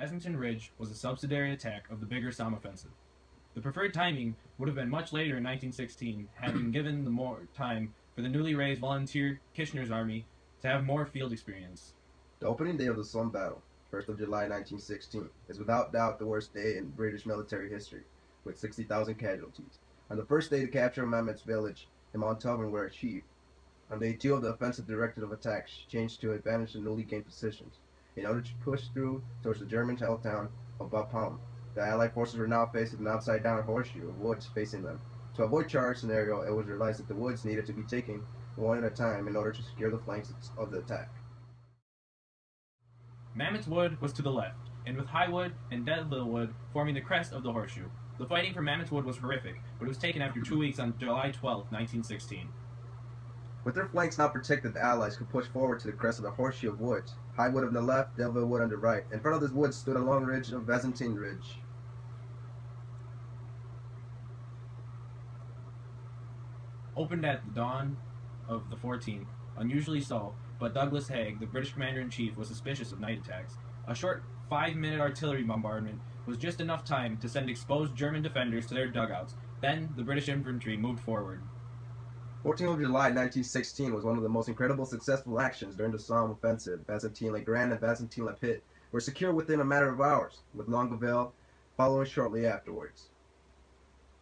Bazentin Ridge was a subsidiary attack of the bigger Somme offensive. The preferred timing would have been much later in 1916, having given the more time for the newly raised volunteer Kitchener's army to have more field experience. The opening day of the Somme Battle, 1st of July 1916, is without doubt the worst day in British military history, with 60,000 casualties. On the first day, the capture of Mametz village and Montauban were achieved. On day 2 of the offensive directive of attack changed to advantage the newly gained positions, in order to push through towards the German held town of Bapaume. The Allied forces were now faced with an upside-down horseshoe of woods facing them. To avoid charge scenario, it was realized that the woods needed to be taken one at a time in order to secure the flanks of the attack. Mametz Wood was to the left, and with High Wood and Dead Little Wood forming the crest of the horseshoe. The fighting for Mametz Wood was horrific, but it was taken after 2 weeks on July 12, 1916. With their flanks now protected, the Allies could push forward to the crest of the horseshoe of woods. High Wood on the left, Delville Wood on the right. In front of this wood stood a long ridge of Bazentin Ridge. Opened at the dawn of the 14th, unusually so, but Douglas Haig, the British commander-in-chief, was suspicious of night attacks. A short 5-minute artillery bombardment was just enough time to send exposed German defenders to their dugouts. Then the British infantry moved forward. 14th of July 1916 was one of the most incredible successful actions during the Somme offensive. Bazentin-le-Grand and Bazentin-le-Pit were secured within a matter of hours, with Longueville following shortly afterwards.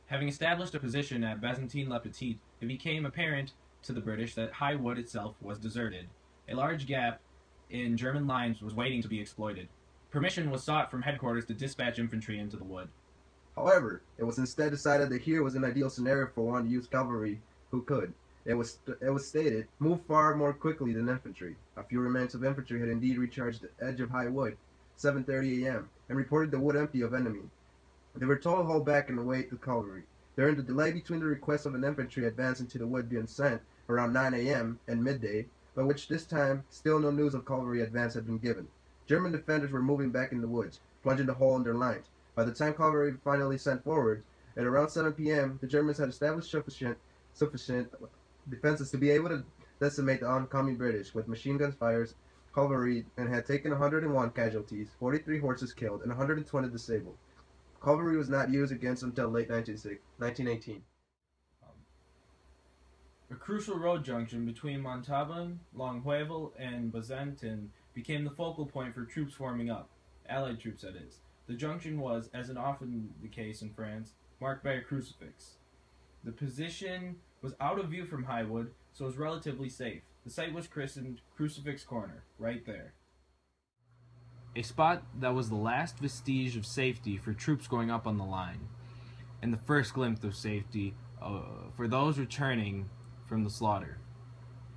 Having established a position at Bazentin-le-Petit, it became apparent to the British that High Wood itself was deserted. A large gap in German lines was waiting to be exploited. Permission was sought from headquarters to dispatch infantry into the wood. However, it was instead decided that here was an ideal scenario for one to use cavalry who could. It was stated, move far more quickly than infantry. A few remnants of infantry had indeed recharged the edge of High Wood, 7:30 a.m., and reported the wood empty of enemy. They were told to hold back and await the cavalry. During the delay between the request of an infantry advance into the wood being sent, around 9 a.m. and midday, by which this time still no news of cavalry advance had been given. German defenders were moving back in the woods, plunging the hole in their lines. By the time cavalry finally sent forward, at around 7 p.m., the Germans had established sufficient defenses to be able to decimate the oncoming British with machine gun fires, cavalry, and had taken 101 casualties, 43 horses killed, and 120 disabled. Cavalry was not used against until late 1918. A crucial road junction between Montauban, Longueuil, and Bazentin became the focal point for troops forming up, Allied troops that is. The junction was, as is often the case in France, marked by a crucifix. The position was out of view from High Wood, so it was relatively safe. The site was christened Crucifix Corner, right there. A spot that was the last vestige of safety for troops going up on the line, and the first glimpse of safety for those returning from the slaughter.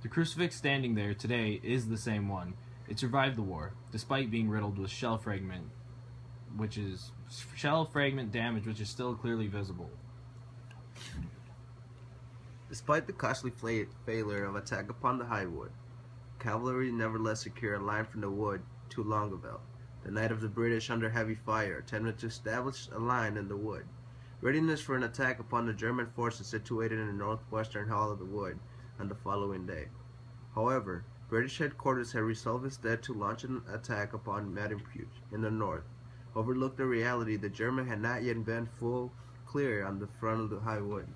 The crucifix standing there today is the same one. It survived the war, despite being riddled with shell fragment damage, which is still clearly visible. Despite the costly failure of attack upon the High Wood, cavalry nevertheless secured a line from the wood to Longueville. The night of the British, under heavy fire, attempted to establish a line in the wood. Readiness for an attack upon the German forces situated in the northwestern hall of the wood on the following day. However, British headquarters had resolved instead to launch an attack upon Marienpuch in the north. Overlooked the reality the German had not yet been full clear on the front of the High Wood.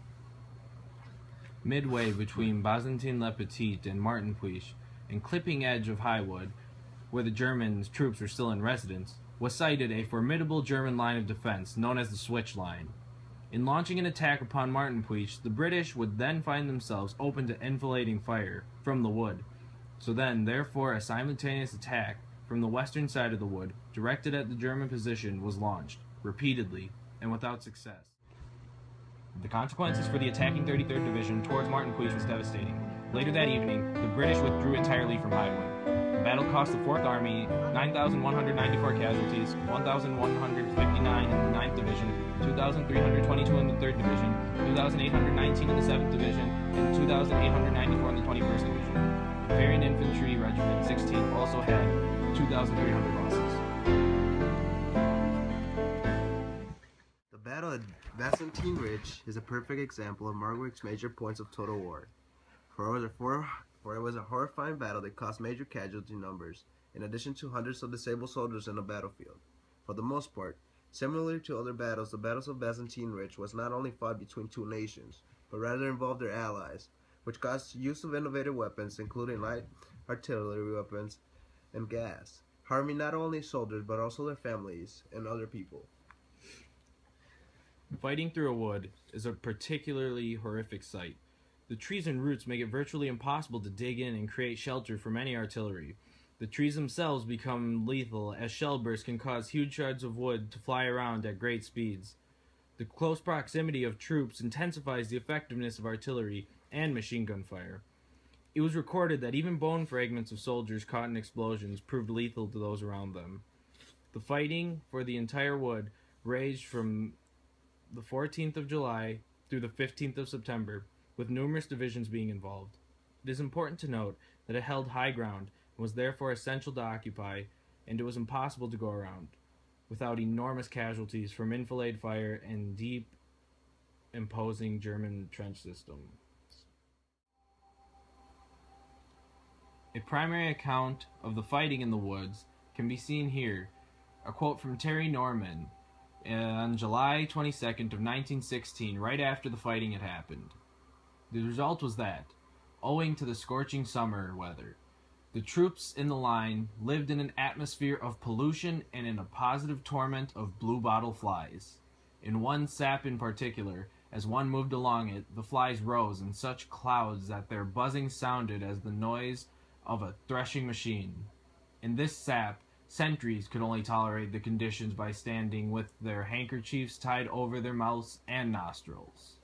Midway between Bazentin-le-Petit and Martinpuich, and clipping edge of High Wood, where the German troops were still in residence, was sighted a formidable German line of defense known as the Switch Line. In launching an attack upon Martinpuich, the British would then find themselves open to enfilading fire from the wood. So then, therefore, a simultaneous attack from the western side of the wood, directed at the German position, was launched, repeatedly, and without success. The consequences for the attacking 33rd Division towards Martinpuich was devastating. Later that evening, the British withdrew entirely from High Wood. The battle cost the 4th Army 9,194 casualties, 1,159 in the 9th Division, 2,322 in the 3rd Division, 2,819 in the 7th Division, and 2,894 in the 21st Division. The Bavarian Infantry Regiment 16 also had 2,300 losses. The Battle at Bazentin Ridge is a perfect example of Marwick's major points of total war. For it was a horrifying battle that caused major casualty numbers, in addition to hundreds of disabled soldiers in the battlefield. For the most part, similar to other battles, the battles of Bazentin Ridge was not only fought between two nations, but rather involved their allies, which caused use of innovative weapons, including light artillery weapons and gas, harming not only soldiers but also their families and other people. Fighting through a wood is a particularly horrific sight. The trees and roots make it virtually impossible to dig in and create shelter from any artillery. The trees themselves become lethal, as shell bursts can cause huge shards of wood to fly around at great speeds. The close proximity of troops intensifies the effectiveness of artillery and machine gun fire. It was recorded that even bone fragments of soldiers caught in explosions proved lethal to those around them. The fighting for the entire wood raged from the 14th of July through the 15th of September, with numerous divisions being involved. It is important to note that it held high ground and was therefore essential to occupy, and it was impossible to go around without enormous casualties from enfilade fire and deep, imposing German trench systems. A primary account of the fighting in the woods can be seen here, a quote from Terry Norman on July 22nd of 1916, right after the fighting had happened. The result was that, owing to the scorching summer weather, the troops in the line lived in an atmosphere of pollution and in a positive torment of bluebottle flies. In one sap in particular, as one moved along it, the flies rose in such clouds that their buzzing sounded as the noise of a threshing machine. In this sap, sentries could only tolerate the conditions by standing with their handkerchiefs tied over their mouths and nostrils.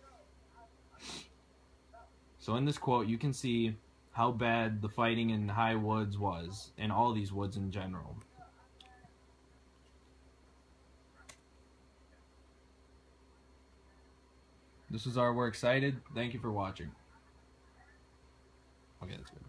So in this quote, you can see how bad the fighting in high woods was, and all these woods in general. This was our We're Excited. Thank you for watching. Okay, that's good.